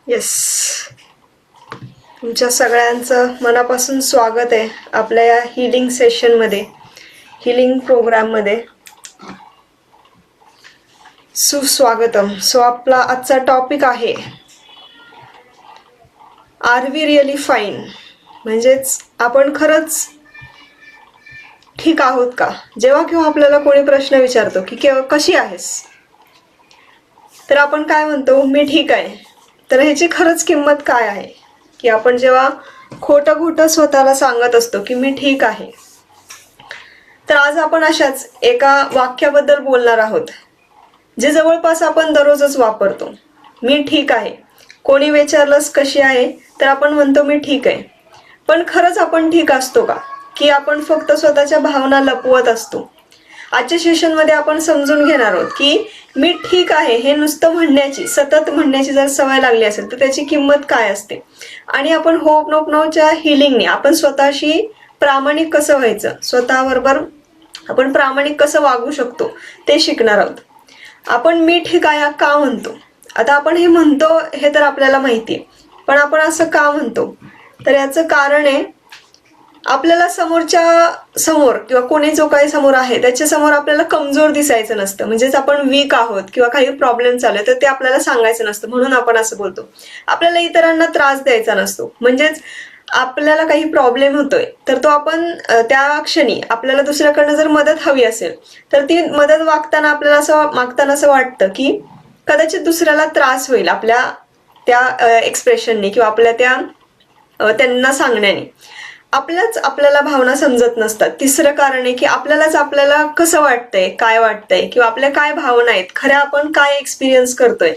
Yes, तुमच्या सगळ्यांचं मनापासून स्वागत आहे आपल्या या हिलिंग सेशनमध्ये, हिलिंग प्रोग्राममध्ये. सुस्वागतम. सो आपला आजचा टॉपिक आहे आर वी रिअली फाईन, म्हणजेच आपण खरंच ठीक आहोत का. जेव्हा केव्हा आपल्याला कोणी प्रश्न विचारतो की कशी आहेस, तर आपण काय म्हणतो, मी ठीक आहे. तर ह्याची खरंच किंमत काय आहे की आपण जेव्हा खोटं खोटं स्वतःला सांगत असतो की मी ठीक आहे. तर आज आपण अशाच एका वाक्याबद्दल बोलणार आहोत जे जवळपास आपण दररोजच वापरतो. मी ठीक आहे. कोणी विचारलंस कशी आहे तर आपण म्हणतो मी ठीक आहे. पण खरंच आपण ठीक असतो का, की आपण फक्त स्वतःच्या भावना लपवत असतो. आजच्या सेशनमध्ये आपण समजून घेणार आहोत की मी ठीक आहे हे नुसतं म्हणण्याची, सतत म्हणण्याची जर सवय लागली असेल तर त्याची किंमत काय असते, आणि आपण होपनोपनोच्या हिलिंगने आपण स्वतःशी प्रामाणिक कसं व्हायचं, स्वतःबरोबर आपण प्रामाणिक कसं वागू शकतो ते शिकणार आहोत. आपण मी ठीक आहे का म्हणतो. आता आपण हे म्हणतो हे तर आपल्याला माहिती आहे, पण आपण असं का म्हणतो, तर याचं कारण आहे आपल्याला समोरच्या समोर किंवा कोणी जो काही समोर आहे त्याच्या समोर आपल्याला कमजोर दिसायचं नसतं. म्हणजेच आपण वीक आहोत किंवा काही प्रॉब्लेम चालू आहे तर ते आपल्याला सांगायचं नसतं, म्हणून आपण असं बोलतो. आपल्याला इतरांना त्रास द्यायचा नसतो. म्हणजेच आपल्याला काही प्रॉब्लेम होतोय तर तो आपण त्या क्षणी आपल्याला दुसऱ्याकडनं जर मदत हवी असेल तर ती मदत मागताना असं वाटतं की कदाचित दुसऱ्याला त्रास होईल आपल्या त्या एक्सप्रेशनने किंवा आपल्या त्यांना सांगण्याने. आपल्याला भावना समजत नसतात. तिसरं कारण आहे की आपल्याला कसं वाटतंय, काय वाटतंय किंवा आपल्या काय भावना आहेत, खऱ्या आपण काय एक्सपिरियन्स करतोय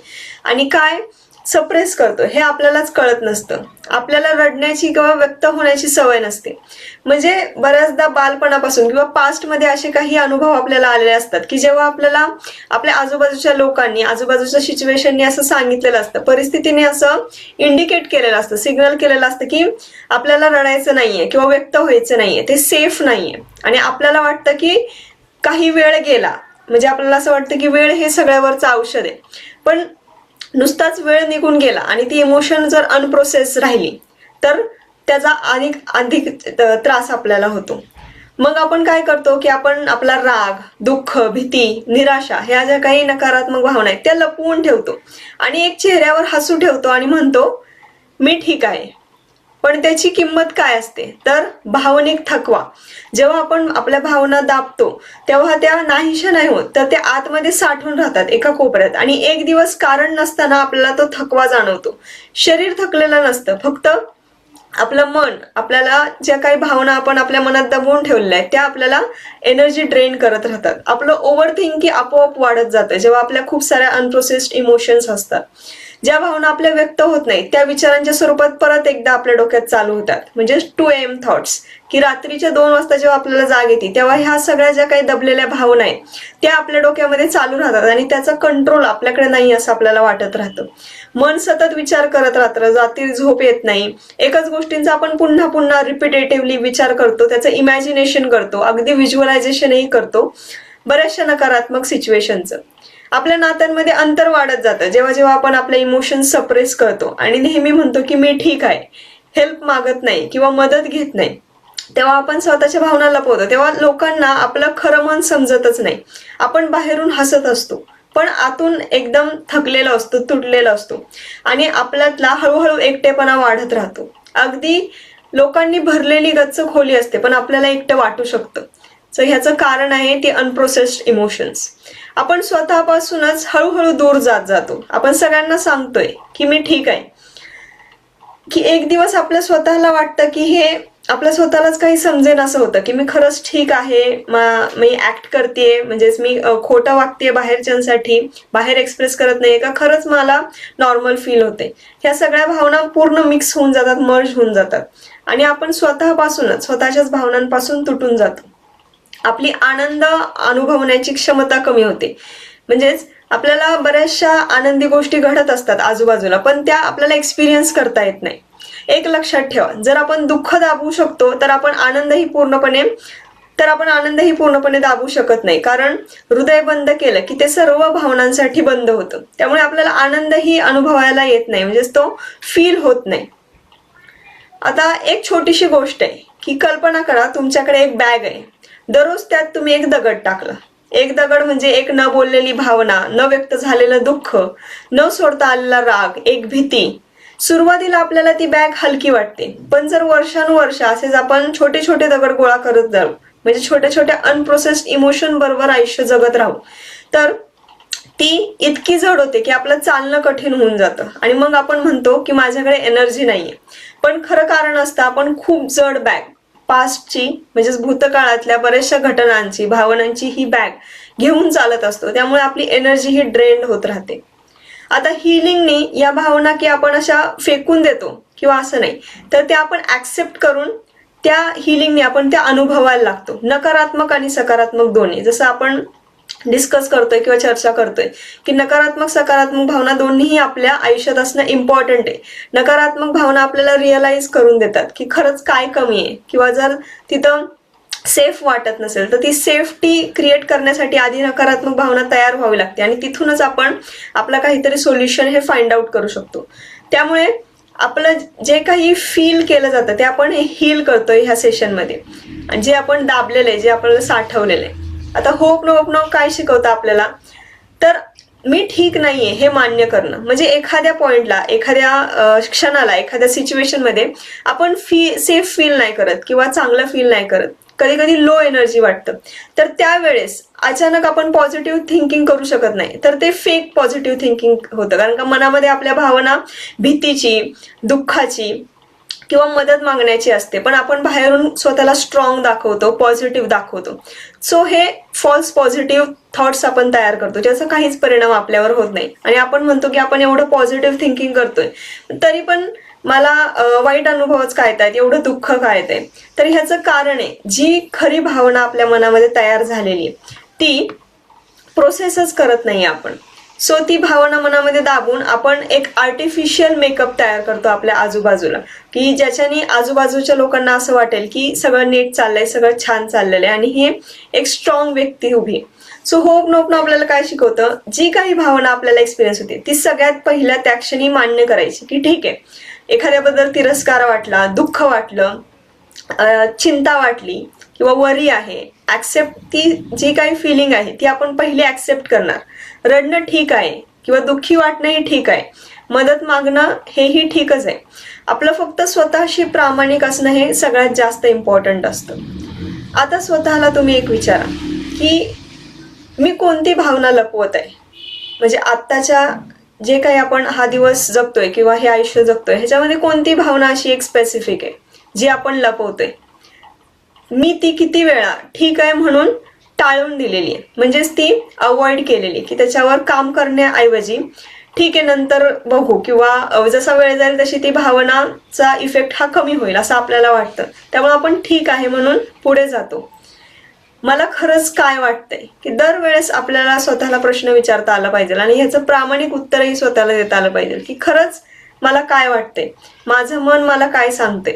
आणि काय सप्रेस करतोय हे आपल्यालाच कळत नसतं. आपल्याला रडण्याची किंवा व्यक्त होण्याची सवय नसते. म्हणजे बऱ्याचदा बालपणापासून किंवा पास्टमध्ये असे काही अनुभव आपल्याला आलेले असतात की जेव्हा आपल्याला आपल्या आजूबाजूच्या लोकांनी, आजूबाजूच्या सिच्युएशननी असं सांगितलेलं असतं, परिस्थितीने असं इंडिकेट केलेलं असतं, सिग्नल केलेलं असतं की आपल्याला रडायचं नाहीये किंवा व्यक्त व्हायचं नाहीये, ते सेफ नाहीये. आणि आपल्याला वाटतं की काही वेळ गेला, म्हणजे आपल्याला असं वाटतं की वेळ हे सगळ्यावरचं औषध आहे. पण नुसताच वेळ निघून गेला आणि ती इमोशन जर अनप्रोसेस राहिली तर त्याचा अधिक त्रास आपल्याला होतो. मग आपण काय करतो की आपण आपला राग, दुःख, भीती, निराशा ह्या ज्या काही नकारात्मक भावना आहेत त्या लपवून ठेवतो आणि एक चेहऱ्यावर हसू ठेवतो आणि म्हणतो मी ठीक आहे. पण त्याची किंमत काय असते, तर भावनिक थकवा. जेव्हा आपण आपल्या भावना दाबतो तेव्हा त्या नाहीशा नाही होत, तर त्या आतमध्ये साठून राहतात एका कोपऱ्यात आणि एक दिवस कारण नसताना आपल्याला तो थकवा जाणवतो. शरीर थकलेलं नसतं, फक्त आपलं मन, आपल्याला ज्या काही भावना आपण आपल्या मनात दबवून ठेवलेल्या आहेत त्या आपल्याला एनर्जी ड्रेन करत राहतात. आपलं ओव्हर थिंकिंग आपोआप वाढत जातं जेव्हा आपल्या खूप साऱ्या अनप्रोसेस्ड इमोशन्स असतात. ज्या भावना आपल्या व्यक्त होत नाहीत त्या विचारांच्या स्वरूपात परत एकदा आपल्या डोक्यात चालू होतात. म्हणजे 2 AM थॉट्स, की रात्रीच्या 2 वाजता जेव्हा आपल्याला जाग येते तेव्हा ह्या सगळ्या ज्या काही दबलेल्या भावना आहेत त्या आपल्या डोक्यामध्ये चालू राहतात आणि त्याचा कंट्रोल आपल्याकडे नाही असं आपल्याला वाटत राहतं. मन सतत विचार करत राहतं, रात्री झोप येत नाही. एकच गोष्टींचा आपण पुन्हा पुन्हा रिपिटेटिव्हली विचार करतो, त्याचं इमॅजिनेशन करतो, अगदी व्हिज्युअलायझेशनही करतो बऱ्याचशा नकारात्मक सिच्युएशनचं. आपल्या नात्यांमध्ये अंतर वाढत जातं जेव्हा जेव्हा आपण आपले इमोशन्स सप्रेस करतो आणि नेहमी म्हणतो की मी ठीक आहे, हेल्प मागत नाही किंवा मदत घेत नाही. तेव्हा आपण स्वतःच्या भावना लपवतो. तेव्हा लोकांना आपलं खरं मन समजतच नाही. आपण बाहेरून हसत असतो पण आतून एकदम थकलेलो असतो, तुटलेलो असतो आणि आपल्यातला हळूहळू एकटेपणा वाढत राहतो. अगदी लोकांनी भरलेली गच्च खोली असते पण आपल्याला एकटं वाटू शकतं. सो ह्याचं कारण आहे ते अनप्रोसेस्ड इमोशन्स. आपण स्वतःपासूनच हळूहळू दूर जात जातो. आपण सगळ्यांना सांगतोय की मी ठीक आहे, की एक दिवस आपल्या स्वतःला वाटतं की हे आपल्या स्वतःलाच काही समजेन असं होतं की मी खरंच ठीक आहे, मी ऍक्ट करतेय, म्हणजेच मी खोटं वागतेय बाहेरच्यांसाठी, बाहेर एक्सप्रेस करत नाहीये का, खरंच मला नॉर्मल फील होते. ह्या सगळ्या भावना पूर्ण मिक्स होऊन जातात, मर्ज होऊन जातात आणि आपण स्वतःपासूनच स्वतःच्याच भावनांपासून तुटून जातो. आपली आनंद अनुभवण्याची क्षमता कमी होते. म्हणजेच आपल्याला बऱ्याचशा आनंदी गोष्टी घडत असतात आजूबाजूला पण त्या आपल्याला एक्सपिरियन्स करता येत नाही. एक लक्षात ठेवा, जर आपण दुःख दाबवू शकतो तर आपण आनंदही पूर्णपणे तर आपण आनंदही पूर्णपणे दाबू शकत नाही, कारण हृदय बंद केलं की ते सर्व भावनांसाठी बंद होतं. त्यामुळे आपल्याला आनंदही अनुभवायला येत नाही, म्हणजेच तो फील होत नाही. आता एक छोटीशी गोष्ट आहे की कल्पना करा, तुमच्याकडे एक बॅग आहे. दररोज त्यात तुम्ही एक दगड टाकला. एक दगड म्हणजे एक न बोललेली भावना, न व्यक्त झालेलं दुःख, न सोडता आलेला राग, एक भीती. सुरुवातीला आपल्याला ती बॅग हलकी वाटते, पण जर वर्षानुवर्ष असेच आपण छोटे छोटे दगड गोळा करत जाऊ, म्हणजे छोट्या छोट्या अनप्रोसेस्ड इमोशन बरोबर आयुष्य जगत राहू, तर ती इतकी जड होते की आपलं चालणं कठीण होऊन जातं. आणि मग आपण म्हणतो की माझ्याकडे एनर्जी नाहीये. पण खरं कारण असतं आपण खूप जड बॅग, पास्टची म्हणजेच भूतकाळातल्या बऱ्याचशा घटनांची, भावनांची ही बॅग घेऊन चालत असतो. त्यामुळे आपली एनर्जी ही ड्रेन्ड होत राहते. आता हिलिंगनी या भावना की आपण अशा फेकून देतो किंवा असं नाही, तर त्या आपण ऍक्सेप्ट करून त्या हिलिंगने आपण त्या अनुभवायला लागतो. नकारात्मक आणि सकारात्मक दोन्ही. जसं आपण डिस्कस करतोय किंवा चर्चा करतोय की नकारात्मक सकारात्मक भावना दोन्हीही आपल्या आयुष्यात असणं इम्पॉर्टंट आहे. नकारात्मक भावना आपल्याला रिअलाइज करून देतात की खरंच काय कमी आहे, किंवा जर तिथं सेफ वाटत नसेल तर ती सेफ्टी क्रिएट करण्यासाठी आधी नकारात्मक भावना तयार व्हावी लागते, आणि तिथूनच आपण आपलं काहीतरी सोल्युशन हे फाइंड आउट करू शकतो. त्यामुळे आपलं जे काही फील केलं जातं ते आपण हील करतोय ह्या सेशनमध्ये. आणि जे आपण दाबलेलं आहे, जे आपल्याला साठवलेलं आहे. आता होप नो काय शिकवतं आपल्याला, तर मी ठीक नाहीये हे मान्य करणं. म्हणजे एखाद्या पॉइंटला, एखाद्या क्षणाला, एखाद्या सिच्युएशन मध्ये आपण सेफ फील नाही करत किंवा चांगलं फील नाही करत, कधी कधी लो एनर्जी वाटतं, तर त्यावेळेस अचानक आपण पॉझिटिव्ह थिंकिंग करू शकत नाही, तर ते फेक पॉझिटिव्ह थिंकिंग होतं. कारण का मनामध्ये आपल्या भावना भीतीची, दुःखाची किंवा मदत मागण्याची असते, पण आपण बाहेरून स्वतःला स्ट्रॉंग दाखवतो, पॉझिटिव्ह दाखवतो. सो हे फॉल्स पॉझिटिव्ह थॉट्स आपण तयार करतो, ज्याचा काहीच परिणाम आपल्यावर होत नाही. आणि आपण म्हणतो की आपण एवढं पॉझिटिव्ह थिंकिंग करतोय, तरी पण मला वाईट अनुभवच काय येतात, एवढं दुःख काय येतंय. तर ह्याचं कारण आहे, जी खरी भावना आपल्या मनामध्ये तयार झालेली आहे ती प्रोसेसच करत नाही आपण. सो ती भावना मनामध्ये दाबून आपण एक आर्टिफिशियल मेकअप तयार करतो आपल्या आजूबाजूला, की ज्याच्याने आजूबाजूच्या लोकांना असं वाटेल की सगळं नीट चाललंय, सगळं छान चाललेलं आहे, आणि ही एक स्ट्रॉंग व्यक्ती उभी आहे. सो होप नोप आपल्याला काय शिकवतं, जी काही भावना आपल्याला एक्सपिरियन्स होती ती सगळ्यात पहिल्या त्या क्षणी मान्य करायची की ठीक आहे, एखाद्याबद्दल तिरस्कार वाटला, दुःख वाटलं, चिंता वाटली किंवा वरी आहे, ऍक्सेप्ट. ती जी काही फिलिंग आहे ती आपण पहिली ऍक्सेप्ट करणार. रडणं ठीक आहे किंवा दुःखी वाटणंही ठीक आहे, मदत मागणं हेही ठीकच आहे. आपलं फक्त स्वतःशी प्रामाणिक असणं हे सगळ्यात जास्त इम्पॉर्टंट असतं. आता स्वतःला तुम्ही एक विचारा की मी कोणती भावना लपवत आहे. म्हणजे आत्ताच्या जे काही आपण हा दिवस जगतोय किंवा हे आयुष्य जगतोय ह्याच्यामध्ये कोणती भावना अशी एक स्पेसिफिक आहे जी आपण लपवतोय. मी ती किती वेळा ठीक आहे म्हणून टाळून दिलेली आहे, म्हणजेच ती अवॉइड केलेली, की त्याच्यावर काम करण्याऐवजी ठीक आहे नंतर बघू, किंवा जसा वेळ जाईल तशी ती भावनाचा इफेक्ट हा कमी होईल असं आपल्याला वाटतं. त्यामुळे आपण ठीक आहे म्हणून पुढे जातो. मला खरंच काय वाटतंय, की दरवेळेस आपल्याला स्वतःला प्रश्न विचारता आला पाहिजे आणि ह्याचं प्रामाणिक उत्तरही स्वतःला देता आलं पाहिजे की खरंच मला काय वाटतंय, माझं मन मला काय सांगते.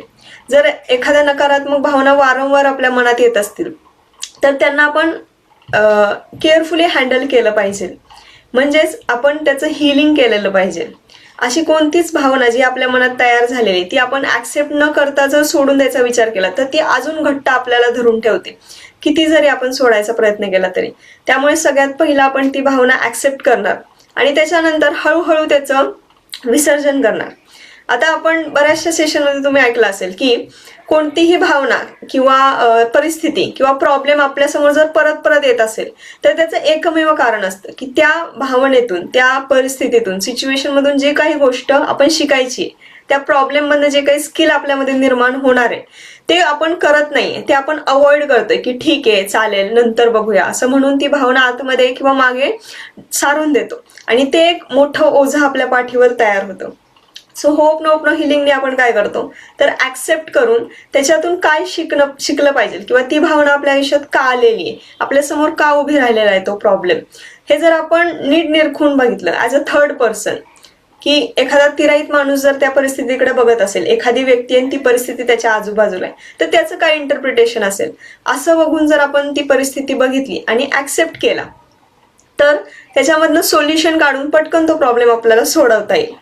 जर एखाद्या नकारात्मक भावना वारंवार आपल्या मनात येत असतील तर त्यांना आपण केअरफुली हँडल केलं पाहिजे, म्हणजेच आपण त्याचं हिलिंग केलेलं पाहिजे. अशी कोणतीच भावना जी आपल्या मनात तयार झालेली ती आपण ऍक्सेप्ट न करता जर सोडून द्यायचा विचार केला तर ती अजून घट्ट आपल्याला धरून ठेवते, किती जरी आपण सोडायचा प्रयत्न केला तरी. त्यामुळे सगळ्यात पहिला आपण ती भावना ऍक्सेप्ट करणार आणि त्याच्यानंतर हळूहळू त्याचं विसर्जन करणार. आता आपण बऱ्याचशा सेशनमध्ये तुम्ही ऐकलं असेल की कोणतीही भावना किंवा परिस्थिती किंवा प्रॉब्लेम आपल्यासमोर जर परत परत येत असेल तर त्याचं एकमेव कारण असतं की त्या भावनेतून, त्या परिस्थितीतून, सिच्युएशन मधून जे काही गोष्ट आपण शिकायची, त्या प्रॉब्लेम मधनं जे काही स्किल आपल्यामध्ये निर्माण होणार आहे ते आपण करत नाहीये, ते आपण अवॉइड करतोय की ठीक आहे चालेल नंतर बघूया असं म्हणून ती भावना आतमध्ये किंवा मागे सारून देतो आणि ते एक मोठं ओझं आपल्या पाठीवर तयार होतं. सो होप नो हिलिंगने आपण काय करतो तर ऍक्सेप्ट करून त्याच्यातून काय शिकलं पाहिजे किंवा ती भावना आपल्या आयुष्यात का आलेली आहे, आपल्या समोर का उभी राहिलेला आहे तो प्रॉब्लेम, हे जर आपण नीट निरखून बघितलं ऍज अ थर्ड पर्सन की एखादा तिराईत माणूस जर त्या परिस्थितीकडे बघत असेल, एखादी व्यक्ती आणि ती परिस्थिती त्याच्या आजूबाजूला आहे, तर त्याचं काय इंटरप्रिटेशन असेल, असं बघून जर आपण ती परिस्थिती बघितली आणि ऍक्सेप्ट केला तर त्याच्यामधनं सोल्युशन काढून पटकन तो प्रॉब्लेम आपल्याला सोडवता येईल.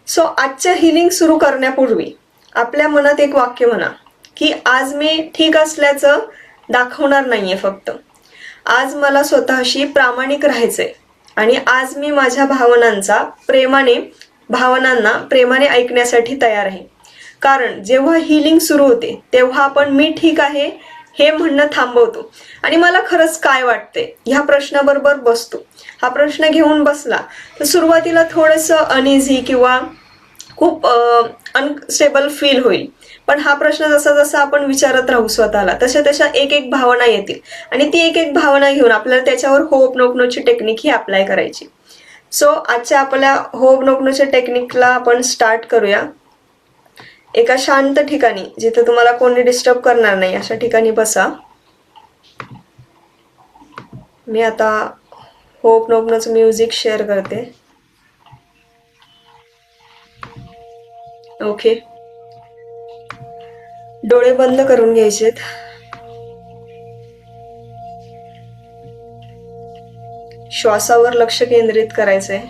सो आजच्या हिलिंग सुरू करण्यापूर्वी आपल्या मनात एक वाक्य म्हणा की आज मी ठीक असल्याचं दाखवणार नाहीये, फक्त आज मला स्वतःशी प्रामाणिक राहायचंय आणि आज मी माझ्या भावनांना प्रेमाने ऐकण्यासाठी तयार आहे. कारण जेव्हा हिलिंग सुरू होते तेव्हा आपण मी ठीक आहे हे म्हणणं थांबवतो आणि मला खरंच काय वाटतंय ह्या प्रश्नाबरोबर बसतो. हा प्रश्न घेऊन बसला तर सुरुवातीला थोडंसं अनइझी किंवा खूप अनस्टेबल फील होईल, पण हा प्रश्न जसा जसा आपण विचारत राहू स्वतःला तशा तशा एक एक भावना येतील आणि ती एक एक भावना घेऊन आपल्याला त्याच्यावर होपनोकनोची टेक्निक ही अप्लाय करायची. सो आजच्या आपल्या होपनोकनोच्या टेक्निकला आपण स्टार्ट करूया. एका शांत ठिकाणी जिथे तुम्हाला कोणी डिस्टर्ब करणार नाही अशा ठिकाणी बसा. मी आता होपनोकनोचं म्युझिक शेअर करते. ओके, डोळे बंद करून घ्यायचेत. श्वासावर लक्ष केंद्रित करायचंय.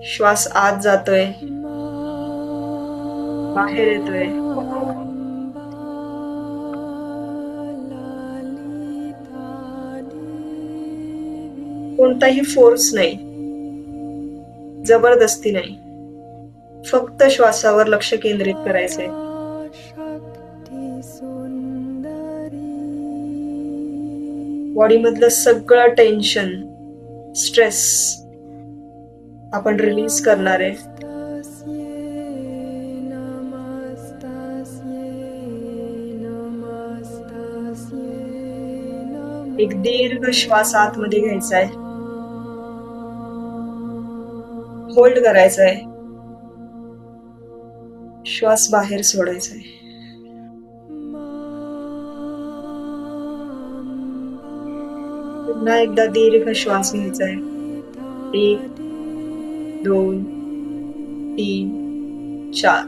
श्वास आत जातोय, बाहेर येतोय. कोणताही फोर्स नाही, जबरदस्ती नाही, फक्त श्वासावर लक्ष केंद्रित करायचंय. बॉडी मधलं सगळं टेन्शन, स्ट्रेस आपण रिलीज करणार आहे. एक दीर्घ श्वास आतमध्ये घ्यायचा आहे, होल्ड करायचा आहे, श्वास बाहेर सोडायचा आहे. पुन्हा एकदा दीर्घ श्वास घ्यायचा आहे. 1 2 3 4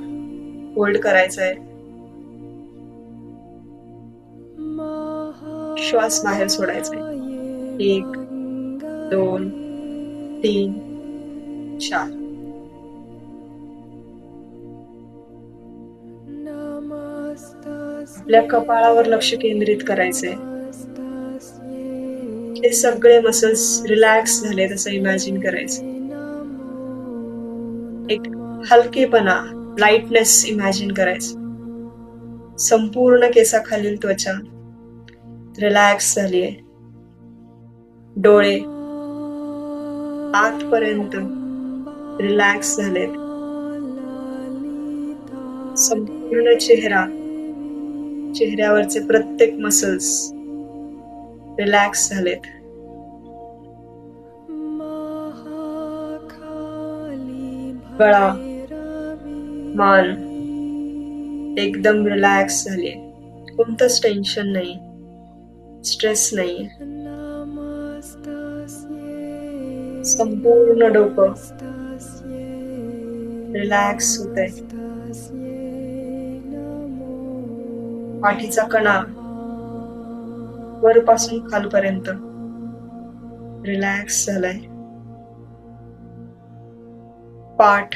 होल्ड करायचा आहे. श्वास बाहेर सोडायचा आहे. 1 2 3 4. आपल्या कपाळावर लक्ष केंद्रित करायचंय. हे सगळे मसल्स रिलॅक्स झाले तसं इमॅजिन करायचं. एक हलकेपणा, लाईटनेस इमॅजिन करायचं. संपूर्ण केसाखालील त्वचा रिलॅक्स झालीये. डोळे आतपर्यंत रिलॅक्स झालेत. संपूर्ण चेहऱ्यावरचे प्रत्येक मसल्स रिलॅक्स झालेत. गळा, मान एकदम रिलॅक्स झालीये. कोणतंच टेन्शन नाही, स्ट्रेस नाही. संपूर्ण डोकं रिलॅक्स होतंय. पाठीचा कणा वरपासून खालपर्यंत रिलॅक्स झालाय. पाठ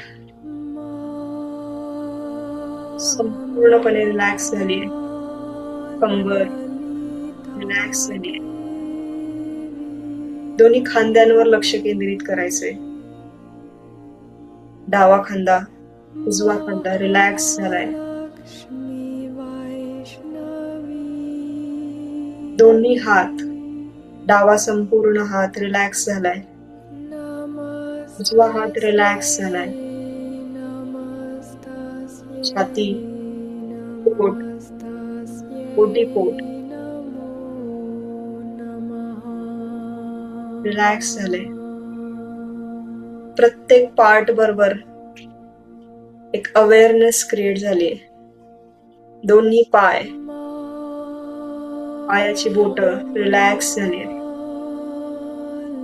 संपूर्णपणे रिलॅक्स झालीये. कंबर रिलॅक्स झालीये. दोन्ही खांद्यांवर लक्ष केंद्रित करायचंय. डावा खांदा, उजवा खांदा रिलॅक्स झालाय. दोन्ही हात, डावा संपूर्ण हात रिलॅक्स झालाय. उजवा हात रिलॅक्स झालाय. छाती, पोट, ओटीपोट रिलॅक्स झाले. प्रत्येक पार्ट बरोबर एक अवेअरनेस क्रिएट झाली. दोन्ही पायाची बोट रिलॅक्स झाली.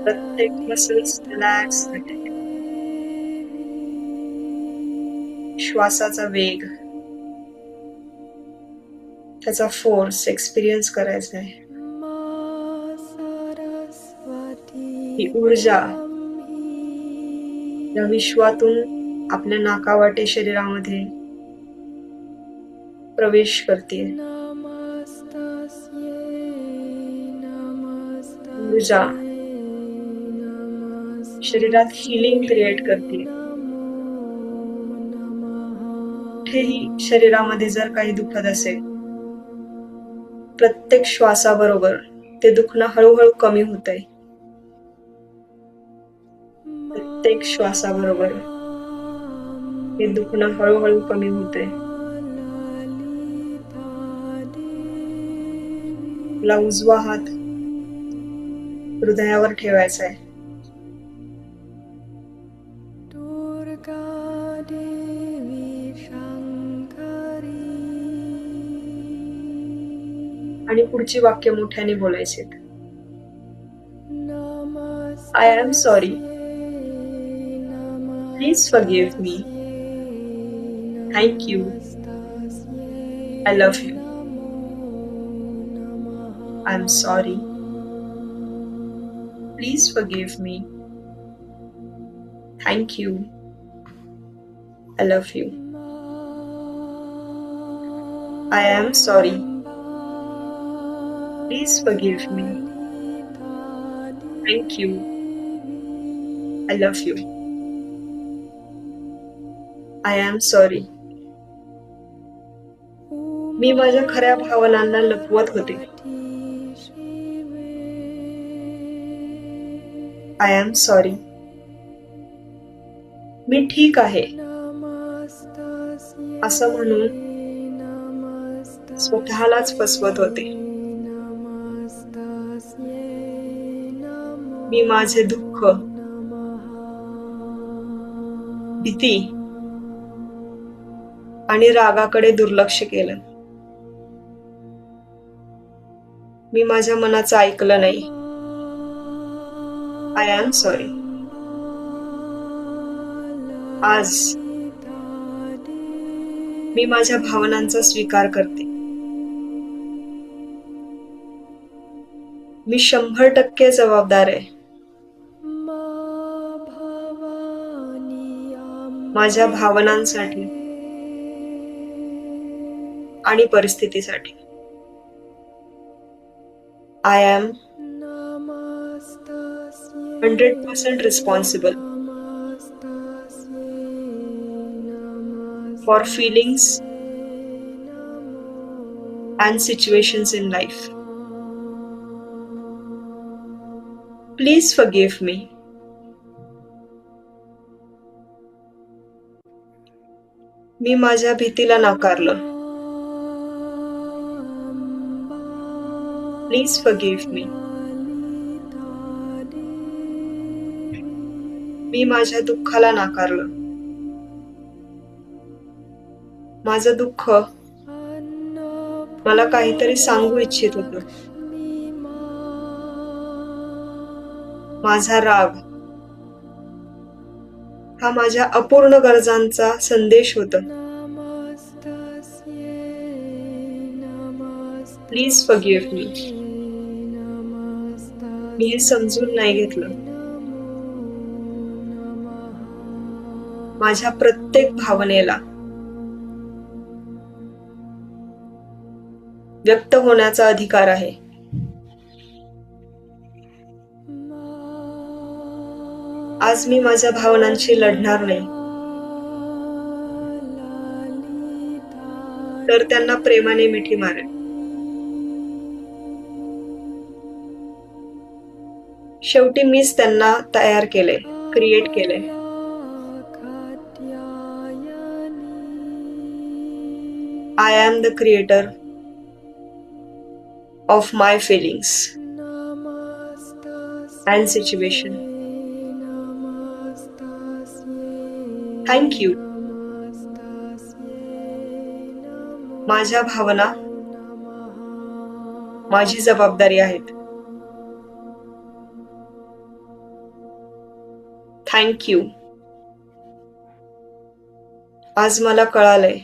प्रत्येक मसल्स रिलॅक्स होते. श्वासाचा वेग, त्याचा फोर्स एक्सपिरियन्स करायचा आहे. ही ऊर्जा या विश्वातून आपल्या नाकावाटे शरीरामध्ये प्रवेश करते. ऊर्जा शरीरात हिलिंग क्रिएट करते. कुठेही शरीरामध्ये जर काही दुखत असेल, प्रत्येक श्वासाबरोबर ते दुखणं हळूहळू कमी होतंय. प्रत्येक श्वासाबरोबर हे दुखणं हळूहळू कमी होतंय. आपला उजवा हात हृदयावर ठेवायचा आहे. आणि पुढची वाक्य मोठ्याने बोलायची. I am sorry. Please forgive me. Thank you. I love you. I am sorry. Please forgive me. Thank you. I love you. I am sorry. Please forgive me. Thank you. I love you. I am sorry. मी माझ्या खऱ्या भावनांना लपवत होते. I am sorry. मी ठीक आहे असं म्हणून स्वतःलाच फसवत होते. मी माझे दुःख, भीती आणि रागाकडे दुर्लक्ष केलं. मी माझ्या मनाचं ऐकलं नाही. I am sorry. आज मी माझ्या भावनांचा स्वीकार करते. मी 100% जबाबदार आहे माझ्या भावनांसाठी आणि परिस्थितीसाठी. I am 100% responsible for feelings and situations in life. Please forgive me. मी माझ्या भीतीला नाकारलं. Please forgive me. मी माझ्या दुःखाला नाकारलं. माझं दुःख मला काहीतरी सांगू इच्छित होतं. माझा राग हा माझ्या अपूर्ण गरजांचा संदेश होता. Please forgive me. मी हे समजून नाही घेतलं. माझ्या प्रत्येक भावनेला व्यक्त होण्याचा अधिकार आहे. आज मी माझ्या भावनांशी लढणार नाही, तर त्यांना प्रेमाने मिठी मारेन. शेवटी मीच त्यांना तयार केले, क्रिएट केले. I am the creator of my feelings and situation. Thank you. माझ्या भावना माझी जबाबदारी आहेत. Thank you. आज मला कळालंय,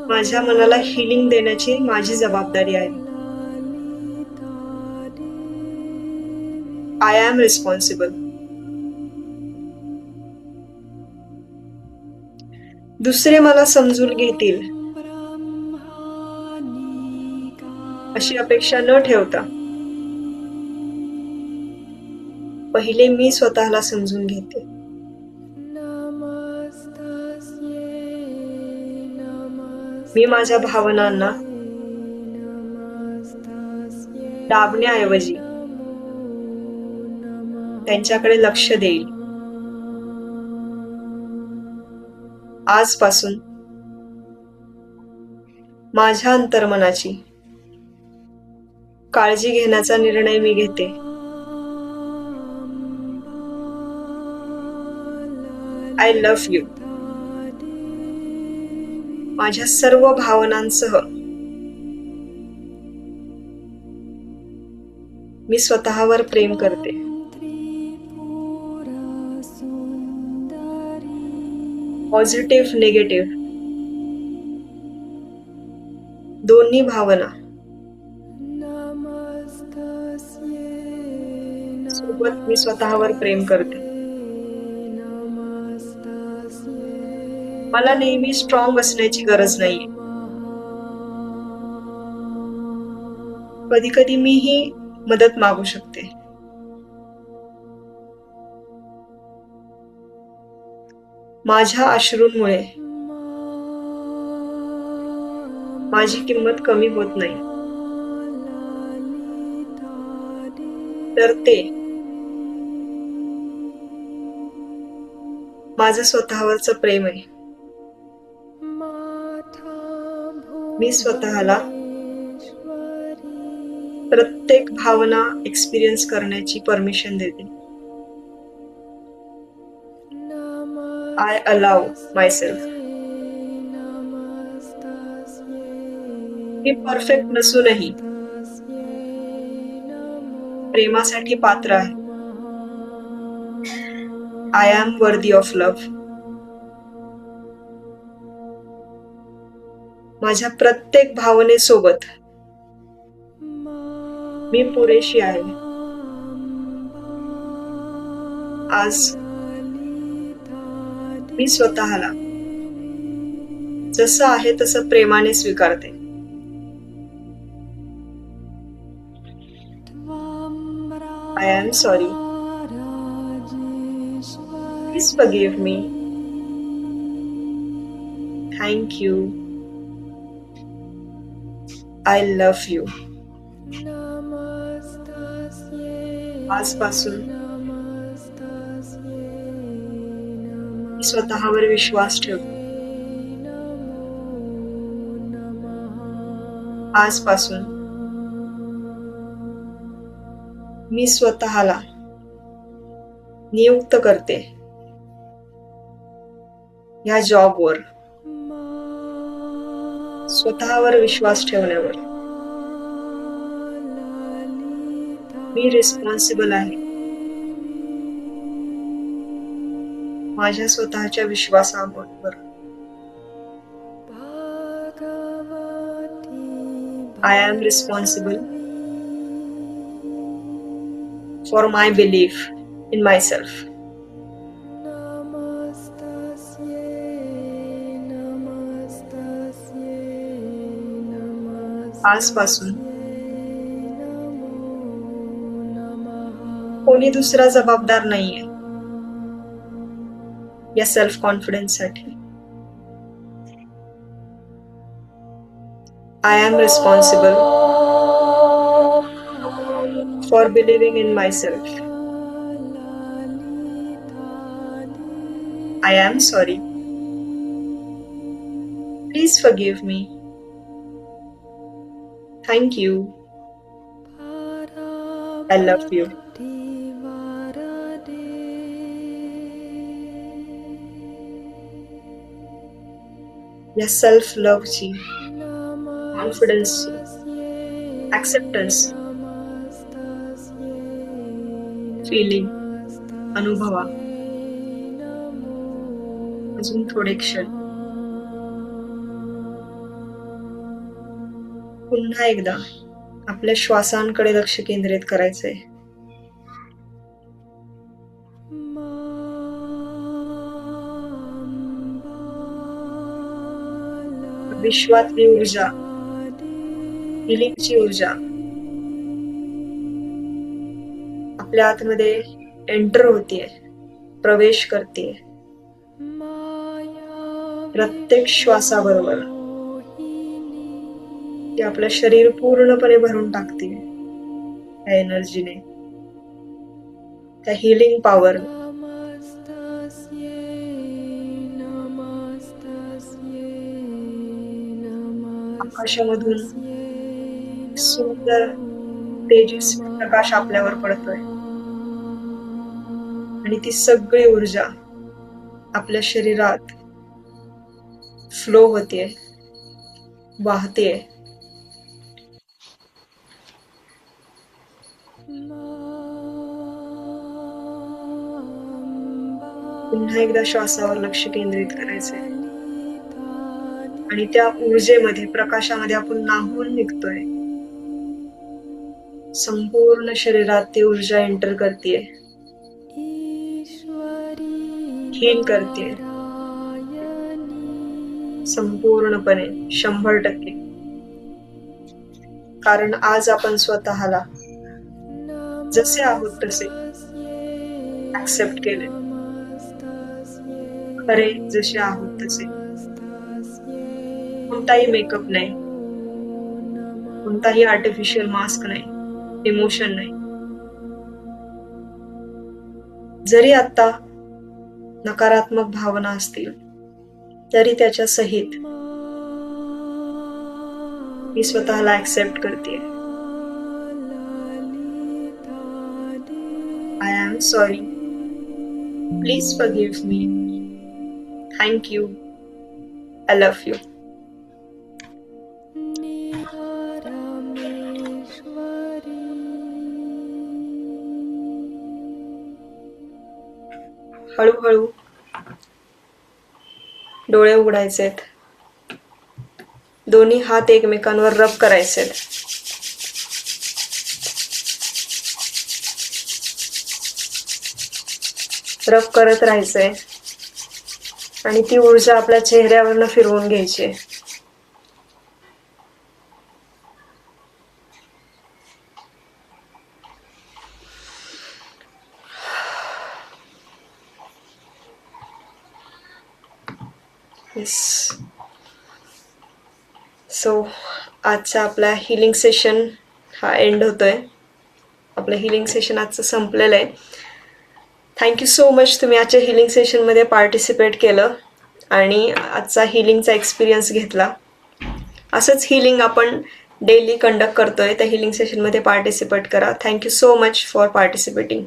माझ्या मनाला हिलिंग देण्याची माझी जबाबदारी आहे. I am responsible. दुसरे मला समजून घेतील अशी अपेक्षा न ठेवता पहिले मी स्वतःला समजून घेते. मी माझ्या भावनांना दाबण्याऐवजी त्यांच्याकडे लक्ष देईल. आजपासून माझ्या अंतर्मनाची काळजी घेण्याचा निर्णय मी घेते. I love you. माझ्या सर्व भावनांसह मी स्वतःवर प्रेम करते. पॉझिटिव्ह, निगेटिव्ह दोन्ही भावना सोबत मी स्वतःवर प्रेम करते. मला नेहमी स्ट्रॉंग असण्याची गरज नाहीये. कधी कधी मीही मदत मागू शकते. माझ्या अश्रूंमुळे माझी किंमत कमी होत नाही, तर ते माझं स्वतःवरचं प्रेम आहे. मी स्वतःला प्रत्येक भावना एक्सपिरियन्स करण्याची परमिशन देते. I allow myself. Me perfect नसूनही प्रेमासाठी पात्र आहे. I am worthy of love. माझ्या प्रत्येक भावनेसोबत मी पुरेशी आहे. आज मी स्वतःला जसं आहे तसं प्रेमाने स्वीकारते. I am sorry. Please forgive me. Thank you. I love you. आजपासून मी स्वतःवर विश्वास ठेवते. आजपासून मी स्वतःला नियुक्त करते या जॉबवर, स्वतःवर विश्वास ठेवण्यावर. मी रिस्पॉन्सिबल आहे माझ्या स्वतःच्या विश्वासावर. I am responsible for my belief in my self. आजपासून कोणी दुसरा जबाबदार नाहीये या सेल्फ कॉन्फिडन्स साठी. I am responsible for believing in my self. I am sorry. Please forgive me. Thank you. I love you. या सेल्फ लव्हची, कॉन्फिडन्सची, ऍक्सेप्टन्स फिलिंग अनुभवा. अजून थोडे क्षण. पुन्हा एकदा आपल्या श्वासांकडे लक्ष केंद्रित करायचंय. विश्वातली ऊर्जा, हिलिंगची ऊर्जा आपल्या आतमध्ये एंटर होतीये, प्रवेश करतीये. प्रत्येक श्वासाबरोबर ती आपलं शरीर पूर्णपणे भरून टाकते त्या एनर्जीने, त्या हिलिंग पॉवर. आकाशामधून सुंदर तेजस्वी प्रकाश आपल्यावर पडतोय आणि ती सगळी ऊर्जा आपल्या शरीरात फ्लो होतीये, वाहतीये. पुन्हा एकदा श्वासावर लक्ष केंद्रित करायचंय आणि त्या ऊर्जेमध्ये, प्रकाशामध्ये आपण न्हाऊन निघतोय. संपूर्ण शरीरात ती ऊर्जा एंटर करतीये, हील करतीये संपूर्णपणे, 100%. कारण आज आपण स्वतःला जसे आहोत तसे ऍक्सेप्ट केले, खरे जसे आहोत तसे. कोणताही मेकअप नाही, कोणताही आर्टिफिशियल मास्क नाही, इमोशन नाही. जरी आता नकारात्मक भावना असतील तरी त्याच्या सहित मी स्वतःला ऍक्सेप्ट करते. I am sorry, please forgive me, thank you, I love you. हळूहळू डोळे उघडायचेत. दोन्ही हात एकमेकांवर रब करायचेत. रब करत राहायचंय आणि ती ऊर्जा आपल्या चेहऱ्यावरनं फिरवून घ्यायची. सो आजचा आपला हिलिंग सेशन हा एंड होतोय. आपलं हिलिंग सेशन आजचं संपलेलं आहे. थँक्यू सो मच, तुम्ही आजच्या हिलिंग सेशनमध्ये पार्टिसिपेट केलं आणि आजचा हिलिंगचा एक्सपिरियन्स घेतला. असंच हिलिंग आपण डेली कंडक्ट करतोय, त्या हिलिंग सेशनमध्ये पार्टिसिपेट करा. Thank you so much for participating.